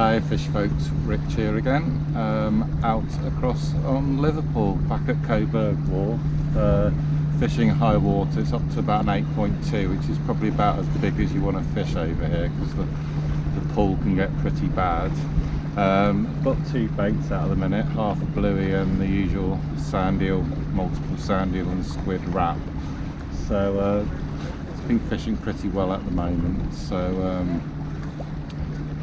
Hey fish folks, Rich here again, out across on Liverpool, back at Coburg Wharf, fishing high water. It's up to about an 8.2, which is probably about as big as you want to fish over here, because the pool can get pretty bad. Got two baits out at the minute, half a bluey and the usual sand eel, multiple sand eel and squid wrap. So it's been fishing pretty well at the moment, so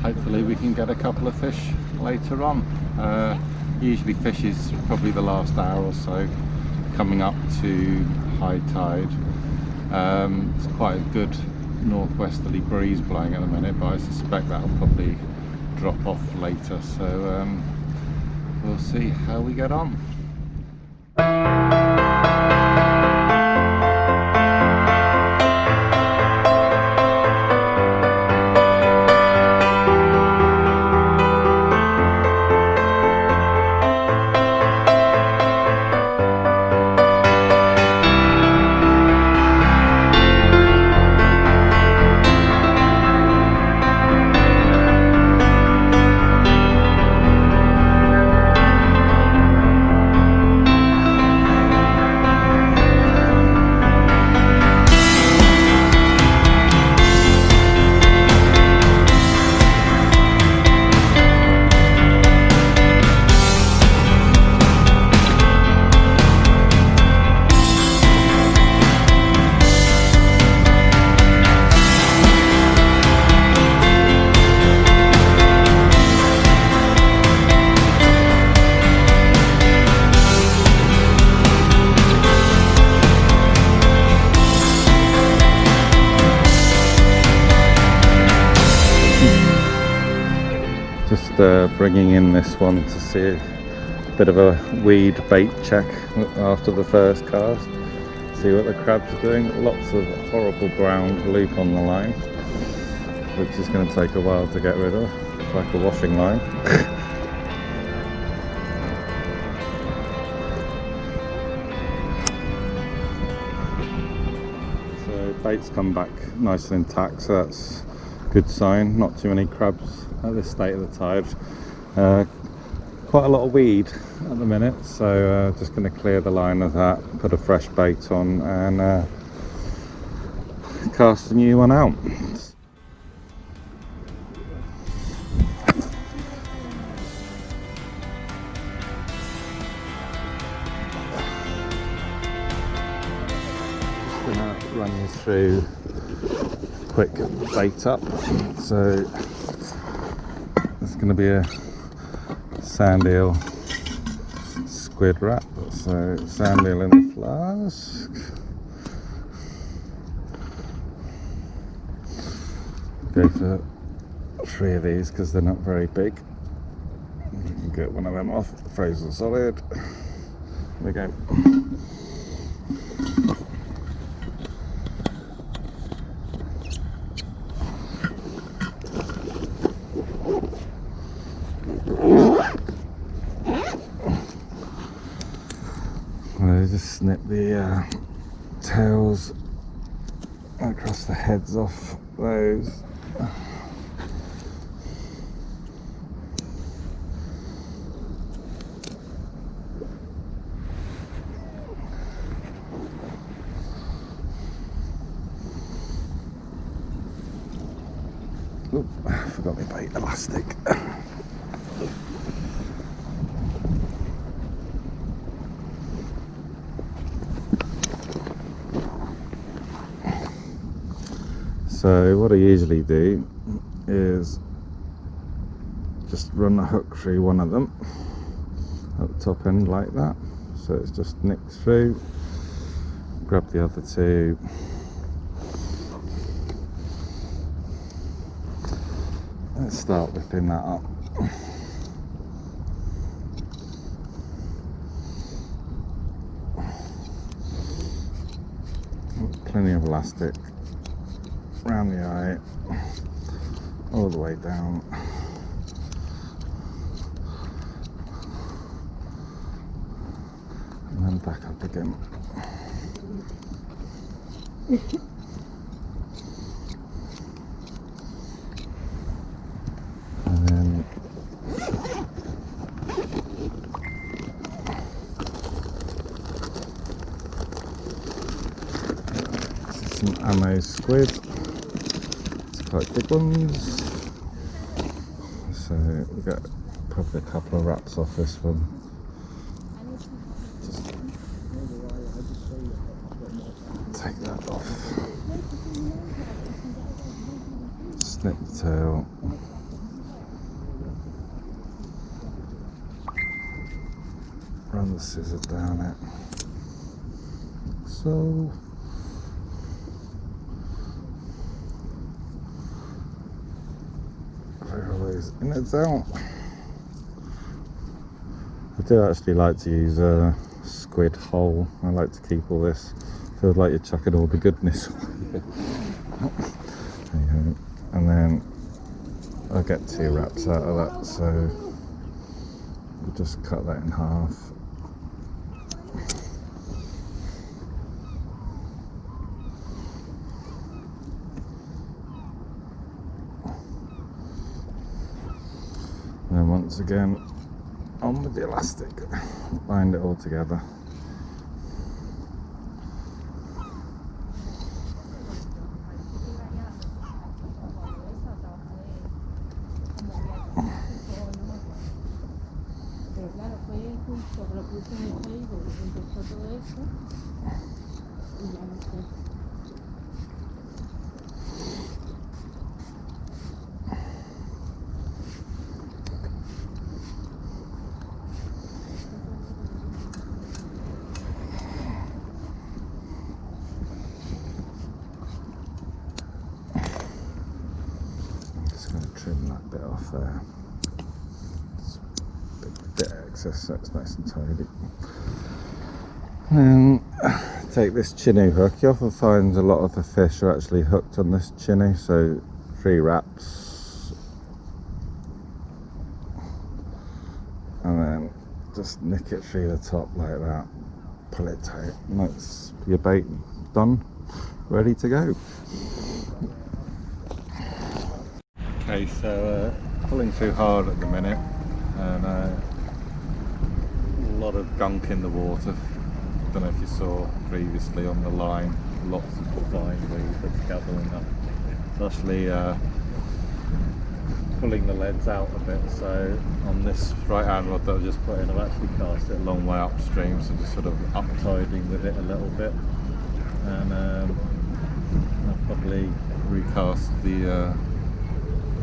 hopefully we can get a couple of fish later on. Usually fish is probably the last hour or so, coming up to high tide. It's quite a good northwesterly breeze blowing at the minute, but I suspect that'll probably drop off later, so we'll see how we get on. Just bringing in this one to see a bit of a weed bait check after the first cast. See what the crabs are doing. Lots of horrible brown loop on the line, which is going to take a while to get rid of. It's like a washing line. So bait's come back nice and intact, so that's a good sign. Not too many crabs at this state of the tide. Quite a lot of weed at the minute, so just going to clear the line of that, put a fresh bait on and cast a new one out. Just going to run you through quick bait up. So it's going to be a sand eel squid wrap. So sand eel in the flask. Go for 3 of these because they're not very big. You can get one of them off, frozen solid. There we go. Just snip the tails across the heads off those. Oop, I forgot my bait elastic. So what I usually do is just run a hook through one of them at the top end like that, so it's just nicked through. Grab the other two, let's start whipping that up. Plenty of elastic around the eye, all the way down. And then back up again. And then ammo squid. It's quite big ones. So we got probably a couple of wraps off this one. Just take that off. Snip the tail. Run the scissors down it. So all those innards out. I do actually like to use a squid whole. I like to keep all this. Feels like you're chucking all the goodness away. And then I'll get 2 wraps out of that, so we'll just cut that in half. And then once again, on with the elastic, bind it all together. Trim that bit off there. It's a bit excess, so it's nice and tidy. And take this chinny hook. You often find a lot of the fish are actually hooked on this chinny, so 3 wraps, and then just nick it through the top like that. Pull it tight, and that's your bait done, ready to go. Okay, so pulling too hard at the minute, and a lot of gunk in the water. Don't know if you saw previously on the line, lots of fine weed that's gathering up. It's actually pulling the leads out a bit, so on this right hand rod that I've just put in, I've actually cast it a long way upstream, so just sort of up-tiding with it a little bit. And I'll probably recast the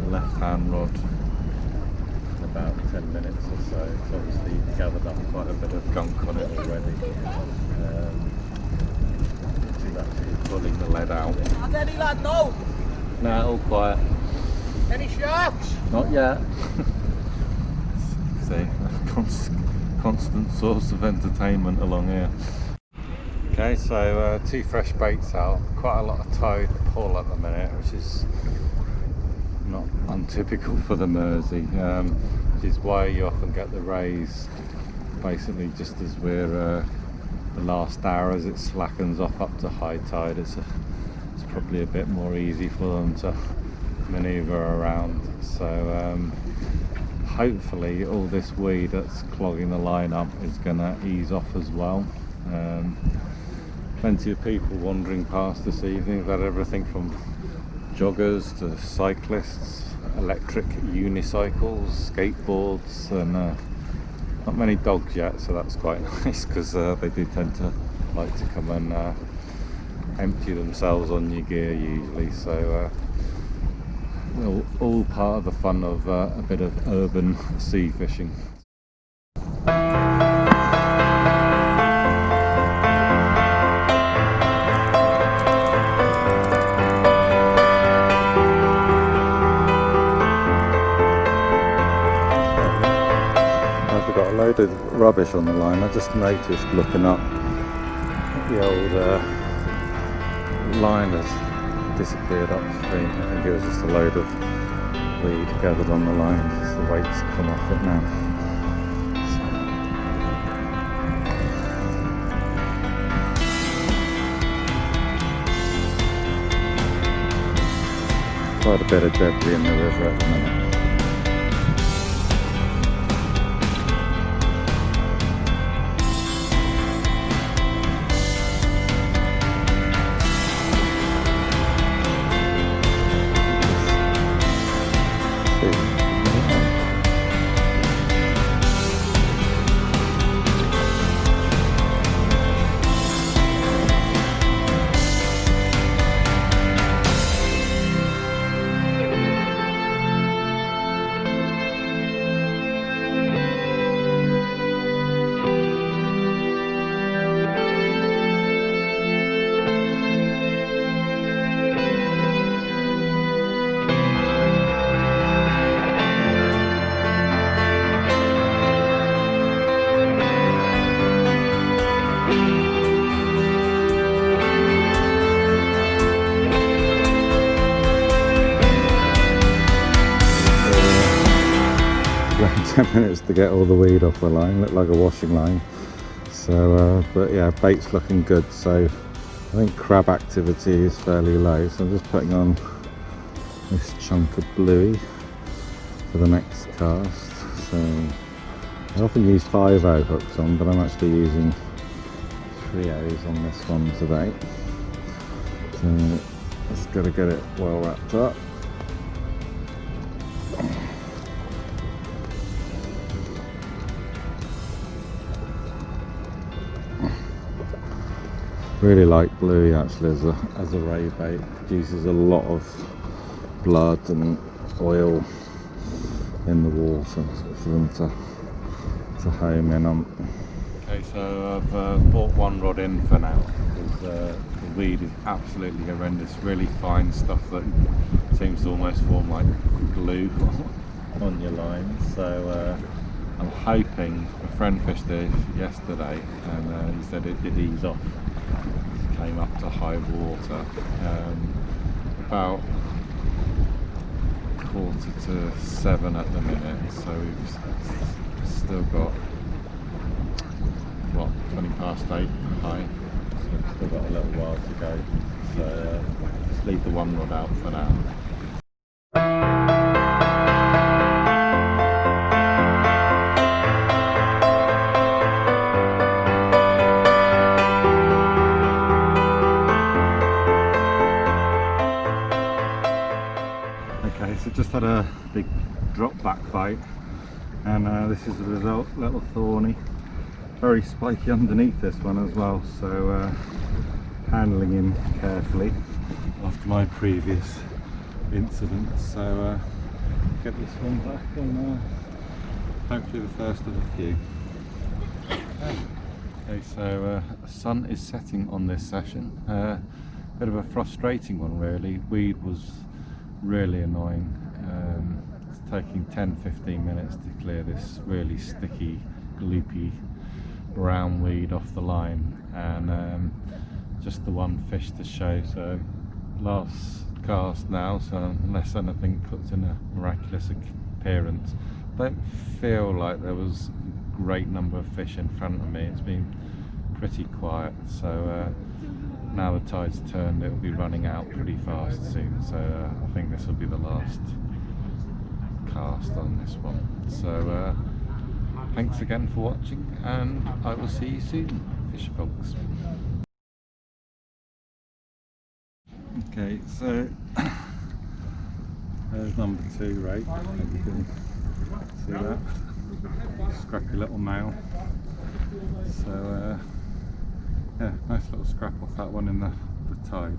left hand rod in about 10 minutes or so. It's obviously gathered up quite a bit of gunk on it already. She's actually pulling the lead out. Has any lad no? No, all quiet. Any sharks? Not yet. See, a constant source of entertainment along here. Okay, so 2 fresh baits out. Quite a lot of tide pull at the minute, which is not untypical for the Mersey, which is why you often get the rays basically just as we're the last hour, as it slackens off up to high tide. It's probably a bit more easy for them to manoeuvre around. So hopefully all this weed that's clogging the line up is going to ease off as well. Plenty of people wandering past this evening. We've had everything from joggers to cyclists, electric unicycles, skateboards, and not many dogs yet, so that's quite nice, because they do tend to like to come and empty themselves on your gear usually. So all part of the fun of a bit of urban sea fishing. Load of rubbish on the line. I just noticed looking up the old line has disappeared upstream. I think it was just a load of weed gathered on the line. Just the weight's come off it now. So, quite a bit of debris in the river at the minute. 10 minutes to get all the weed off the line, looked like a washing line. So but yeah, bait's looking good, so I think crab activity is fairly low, so I'm just putting on this chunk of bluey for the next cast. So I often use 5/0 hooks on, but I'm actually using 3/0s on this one today. So just got to get it well wrapped up. Really like bluey actually as a ray bait. It uses a lot of blood and oil in the water for them to home in on. Okay, so I've bought one rod in for now because the weed is absolutely horrendous. Really fine stuff that seems to almost form like glue on your line. So I'm hoping, a friend fished it yesterday and he said it did ease off. Came up to high water, about 6:45 at the minute, so we've still got, what, 8:20 high, so we've still got a little while to go, so just leave the one rod out for now. Okay, so just had a big drop back bite, and this is the result. Little thorny, very spiky underneath this one as well, so handling him carefully after my previous incident. So get this one back, and hopefully the first of a few. Okay, so the sun is setting on this session. Bit of a frustrating one really. Weed was really annoying. It's taking 10-15 minutes to clear this really sticky, gloopy brown weed off the line, and just the one fish to show. So last cast now, so unless anything puts in a miraculous appearance, I don't feel like there was a great number of fish in front of me. It's been pretty quiet, so now the tide's turned, it'll be running out pretty fast soon, so I think this will be the last cast on this one. So thanks again for watching, and I will see you soon, fisher folks. Okay, so there's number 2, right? If you can see that scrappy little male. So yeah, nice little scrap off that one in the tide.